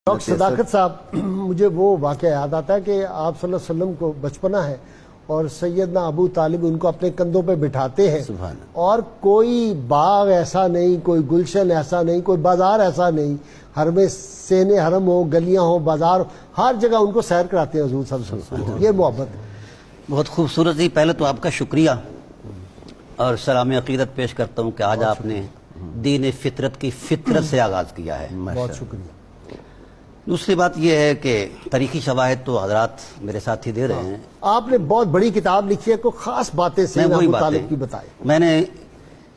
Doctor صداقت صاحب، مجھے وہ واقعہ یاد آتا ہے کہ آپ صلی اللہ علیہ وسلم کو بچپنا ہے اور سیدنا ابو طالب ان کو اپنے کندھوں پہ بٹھاتے ہیں اور کوئی باغ ایسا نہیں، کوئی گلشن ایسا نہیں، کوئی بازار ایسا نہیں، حرم سین حرم ہو، گلیاں ہو، بازار ہو، ہر جگہ ان کو سیر کراتے ہیں حضور صلی اللہ علیہ وسلم۔ یہ محبت ہے، بہت خوبصورت جی۔ پہلے تو آپ کا شکریہ اور سلام عقیدت پیش کرتا ہوں کہ آج آپ نے دین فطرت کی فطرت سے آغاز کیا ہے، بہت شکریہ۔ دوسری بات یہ ہے کہ تاریخی شواہد تو حضرات میرے ساتھ ہی دے رہے ہیں۔ آپ نے بہت بڑی کتاب لکھی ہے، کوئی خاص باتیں سیدنا ابو طالب کی بتائیں۔ میں نے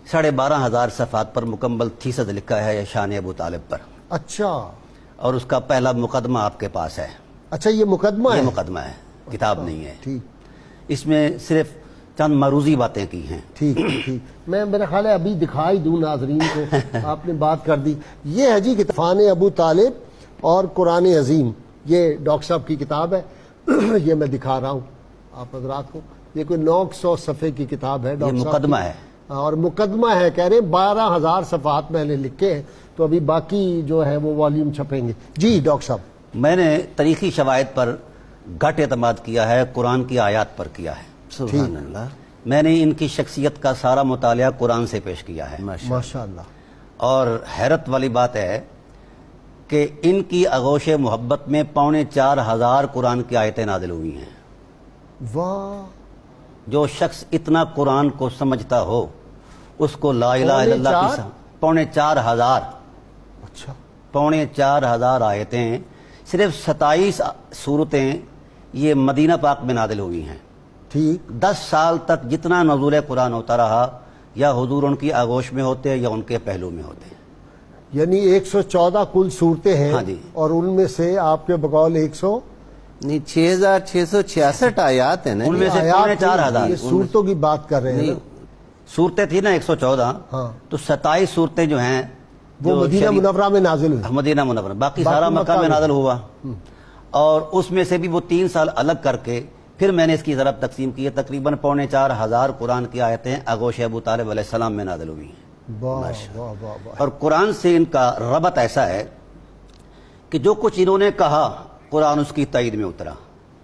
12,500 صفحات پر مکمل تھیسس لکھا ہے شان ابو طالب پر۔ اچھا، اور اس کا پہلا مقدمہ آپ کے پاس ہے۔ اچھا، یہ مقدمہ ہے؟ یہ مقدمہ ہے، کتاب نہیں ہے۔ ٹھیک، اس میں صرف چند معروضی باتیں کی ہیں۔ ٹھیک ٹھیک، میں میرا خیال ہے ابھی دکھائی دوں ناظرین کو، آپ نے بات کر دی۔ یہ ہے جی کتاب ابو طالب اور قرآن عظیم، یہ ڈاکٹر صاحب کی کتاب ہے، یہ میں دکھا رہا ہوں آپ حضرات کو۔ یہ کوئی 900 صفحے کی کتاب ہے، یہ مقدمہ ہے اور مقدمہ ہے، کہہ رہے ہیں 12,000 صفحات میں نے لکھے ہیں، تو ابھی باقی جو ہے وہ والیوم چھپیں گے۔ جی ڈاکٹر صاحب، میں نے تاریخی شواہد پر گھٹ اعتماد کیا ہے، قرآن کی آیات پر کیا ہے۔ سبحان اللہ، میں نے ان کی شخصیت کا سارا مطالعہ قرآن سے پیش کیا ہے، ماشاء اللہ۔ اور حیرت والی بات ہے کہ ان کی آغوش محبت میں 4,500 قرآن کی آیتیں نازل ہوئی ہیں۔ واہ، جو شخص اتنا قرآن کو سمجھتا ہو اس کو لا الہ الا اللہ کی 4,500 اچھا، 4,500 آیتیں، صرف 27 صورتیں یہ مدینہ پاک میں نازل ہوئی ہیں۔ ٹھیک، 10 سال تک جتنا نزول قرآن ہوتا رہا، یا حضور ان کی آغوش میں ہوتے یا ان کے پہلو میں ہوتے۔ یعنی 114 کل صورتیں ہیں، ہاں جی، اور ان میں سے آپ کے بقول 6,666 آیات ہیں نا، ان میں سے 4,500 یہ صورتوں کی بات کر رہے ہیں۔ صورتیں تھی نا 114، ہاں، تو 27 صورتیں جو ہیں وہ مدینہ منورہ میں نازل ہوئی۔ مدینہ منورہ، باقی سارا مکہ میں نازل ہوا۔ اور اس میں سے بھی وہ 3 سال الگ کر کے پھر میں نے اس کی ضرب تقسیم کی ہے، تقریباً 4,500 قرآن کی آیتیں آغوش ابو طالب علیہ السلام میں نازل ہوئی ہیں۔ واہ واہ واہ واہ، اور قرآن سے ان کا ربط ایسا ہے کہ جو کچھ انہوں نے کہا قرآن اس کی تائید میں اترا،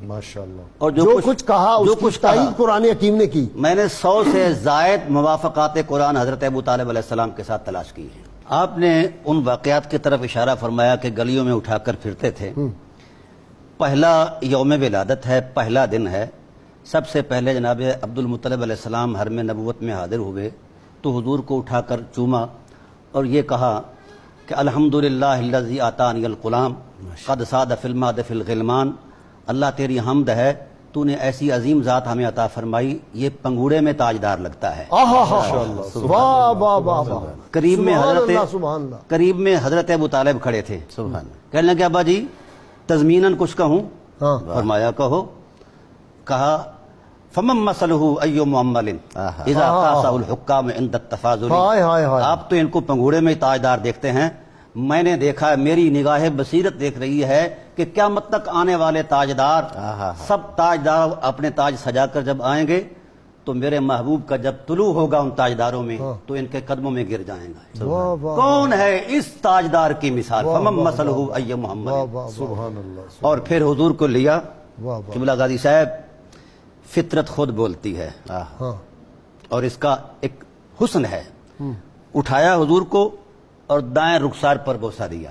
ماشاءاللہ۔ اور جو کچھ کہا اس کی تائید قرآن حکیم نے کی۔ میں نے 100 سے زائد موافقات قرآن حضرت ابو طالب علیہ السلام کے ساتھ تلاش کی ہیں۔ آپ نے ان واقعات کی طرف اشارہ فرمایا کہ گلیوں میں اٹھا کر پھرتے تھے۔ پہلا یوم ولادت ہے، پہلا دن ہے۔ سب سے پہلے جناب عبد المطلب علیہ السلام حرم نبوت میں حاضر ہوئے تو حضور کو اٹھا کر چوما اور یہ کہا کہ الحمدللہ الذی آتانی الغلام قد صاد فی الماد فی الغلمان، اللہ تیری حمد ہے، تو نے ایسی عظیم ذات ہمیں عطا فرمائی، یہ پنگوڑے میں تاجدار لگتا ہے۔ واہ واہ واہ واہ، قریب میں سبحان اللہ، قریب میں حضرت ابو طالب کھڑے تھے۔ کہنے لگے ابا جی تضمیناً کچھ کہوں؟ فرمایا کہو۔ کہا فمن مسلہ ایو معمل اذا قاسہ الحکام عند التفاضل، آپ تو ان کو پنگوڑے میں تاجدار دیکھتے ہیں، میں نے دیکھا ہے، میری نگاہ بصیرت دیکھ رہی ہے کہ قیامت تک آنے والے تاجدار، سب تاجدار اپنے تاج سجا کر جب آئیں گے تو میرے محبوب کا جب طلوع ہوگا ان تاجداروں میں تو ان کے قدموں میں گر جائیں گا۔ کون ہے اس تاجدار کی مثال؟ فمن مسلہ ایو محمد۔ سبحان اللہ۔ اور پھر حضور کو لیا۔ قبلہ غازی صاحب، فطرت خود بولتی ہے اور اس کا ایک حسن ہے۔ اٹھایا حضور کو اور دائیں رخسار پر بوسہ دیا۔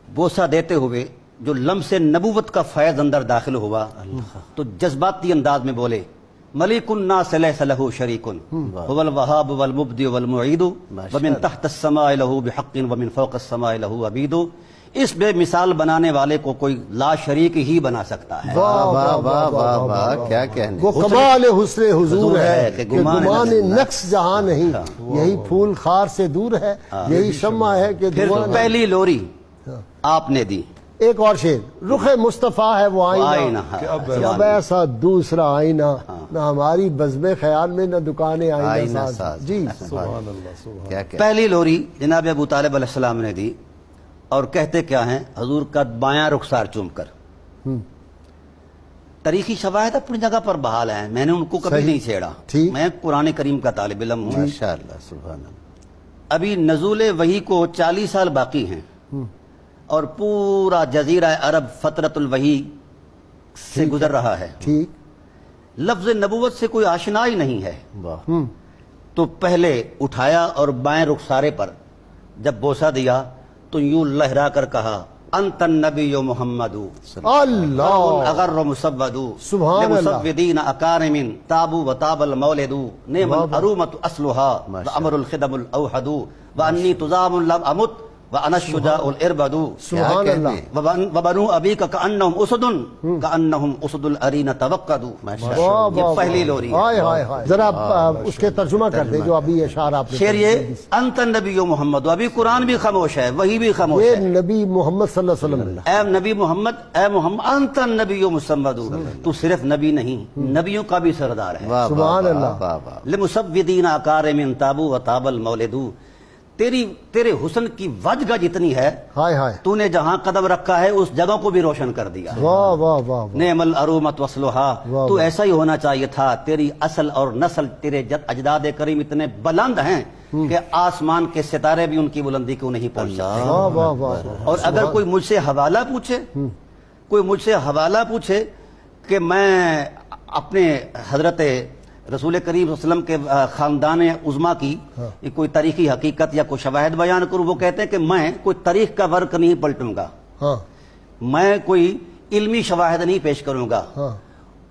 بوسہ دیتے ہوئے جو لمس نبوت کا فیض اندر داخل ہوا تو جذباتی انداز میں بولے ملک الناس لیس لہ شریک هو الوهاب والمبدئ والمعید ومن تحت السماء له بحق ومن فوق السماء له عبید۔ اس بے مثال بنانے والے کو کوئی لا شریک ہی بنا سکتا ہے۔ واہ واہ واہ واہ واہ، کیا کہنے۔ وہ کمال حسن حضور ہے کہ گمان نقص جہاں نہیں، یہی پھول خار سے دور ہے، یہی شمع ہے کہ پھر پہلی لوری آپ نے دی۔ ایک اور شعر، رخ مصطفیٰ ہے وہ آئینہ، اب ایسا دوسرا آئینہ، نہ ہماری بزم خیال میں نہ دکان آئینہ ساز۔ جی سبحان اللہ۔ پہلی لوری جناب ابو طالب علیہ السلام نے دی اور کہتے کیا ہیں حضور کا بایاں رخسار چوم کر۔ تاریخی شواہد اپنی جگہ پر بحال ہیں، میں نے ان کو کبھی نہیں چھیڑا، میں قرآن کریم کا طالب علم ہوں۔ ماشاءاللہ، سبحان اللہ۔ ابھی نزول وحی کو 40 سال باقی ہیں، اور پورا جزیرہ عرب فترت الوحی سے گزر رہا ہے، ٹھیک، لفظ نبوت سے کوئی آشنا ہی نہیں ہے، واہ تو پہلے اٹھایا اور بائیں رخسارے پر جب بوسہ دیا تو یوں لہرا کر کہا انت النبی محمد اللہ، اغر مسود سبحان اللہ، لمسودین اکارم تابو وتاب المولد نعم العرومۃ اصلها وامر الخدم الاوحد وانی تزام لم امت وانا الشجاع الاربد سبحان اللہ، وبنو ابیک کانہم اسد کانہم اسد الارین توقدوا. واہ یہ واہ، پہلی لوری ہے. ہائے ہائے ہائے، ذرا آپ اس کے ترجمہ کر دیں جو ابھی اشعار آپ نے شعر یہ انت النبی محمد، ابھی قرآن بھی خاموش ہے، وہی بھی خاموش یہ ہے. نبی محمد صلی اللہ علیہ وسلم، اے نبی محمد، اے محمد انت النبی محمد، تو صرف نبی نہیں، نبیوں کا بھی سردار ہے. واہ سبحان اللہ، واہ واہ. لمسودین اکارم تابو وتاب المولد، تیرے حسن کی وجہ جتنی ہے، ہائے ہائے، تو نے جہاں قدم رکھا ہے اس جگہ کو بھی روشن کر دیا. واہ واہ واہ واہ، نعم العرومۃ وصلها، واہ تو ایسا ہی ہونا چاہیے تھا. تیری اصل اور نسل، تیرے اجداد کریم اتنے بلند ہیں کہ آسمان کے ستارے بھی ان کی بلندی کو نہیں پہنچ سکتے. واہ واہ واہ واہ، اور اگر کوئی مجھ سے حوالہ پوچھے کہ میں اپنے حضرت رسول کریم صلی اللہ علیہ وسلم کے خاندان عظما کی کوئی تاریخی حقیقت یا کوئی شواہد بیان کروں، وہ کہتے ہیں کہ میں کوئی تاریخ کا ورق نہیں پلٹوں گا، ہاں میں کوئی علمی شواہد نہیں پیش کروں گا. ہاں،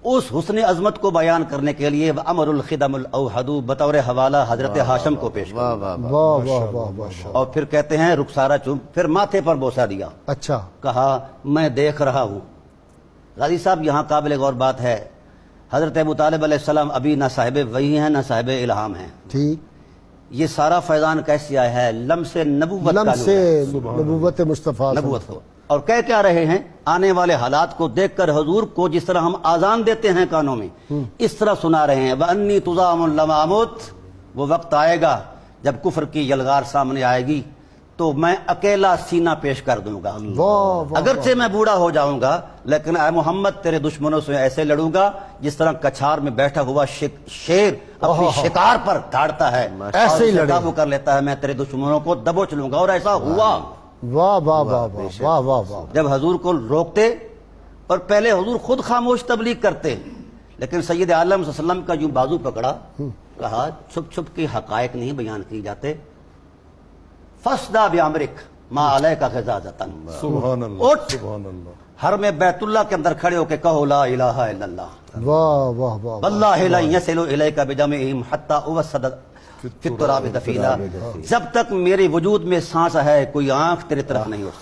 اس حسن عظمت کو بیان کرنے کے لیے امر الخدم الاوحد بطور حوالہ حضرت ہاشم کو پیش واہ کروں. واہ واہ. واہ واہ واہ واہ، اور پھر کہتے ہیں رخسارہ چوم، پھر ماتھے پر بوسہ دیا، اچھا، کہا میں دیکھ رہا ہوں. غازی صاحب یہاں قابل غور بات ہے، حضرت ابو طالب علیہ السلام ابھی نہ صاحب وحی ہیں نہ صاحب الہام ہیں. ٹھیک، یہ سارا فیضان کیسے آیا ہے؟ لمس نبوت کا لم نور سے ہے. نبوت مصطفیٰ، نبوت کو. اور کہہ کیا رہے ہیں؟ آنے والے حالات کو دیکھ کر حضور کو جس طرح ہم آزان دیتے ہیں کانوں میں، اس طرح سنا رہے ہیں. وَأَنِّي تُزَامُ لَمْ أَمُتْ، وہ وقت آئے گا جب کفر کی یلغار سامنے آئے گی تو میں اکیلا سینہ پیش کر دوں گا. واہ واہ، اگرچہ میں بوڑھا ہو جاؤں گا لیکن اے محمد تیرے دشمنوں سے ایسے لڑوں گا جس طرح کچھار میں بیٹھا ہوا شیر اپنی شکار پر دھاڑتا ہے، ایسے ہی اور اسے لڑے. قابو کر لیتا ہے. میں تیرے دشمنوں کو دبوچ لوں گا. اور ایسا ہوا. واہ واہ واہ واہ واہ واہ واہ، جب حضور کو روکتے اور پہلے حضور خود خاموش تبلیغ کرتے، لیکن سید عالم صلی اللہ علیہ وسلم کا یوں بازو پکڑا، کہا چھپ چھپ کے حقائق نہیں بیان کی جاتے. فَاسْدَا بِأَمْرِكَ مَا عَلَيْكَ غِضَاضَةٌ، سبحان اللہ، اٹھ سبحان اللہ. حرم بیت اللہ کے اندر کھڑے ہو کے کہو لا الہ الا اللہ واہ واہ واہ، واللہ لا يصل الیک بجمعہم حتی اوسد فی التراب دفینا. جب تک میرے وجود میں سانس ہے کوئی آنکھ تیری طرف نہیں اٹھ سکتی.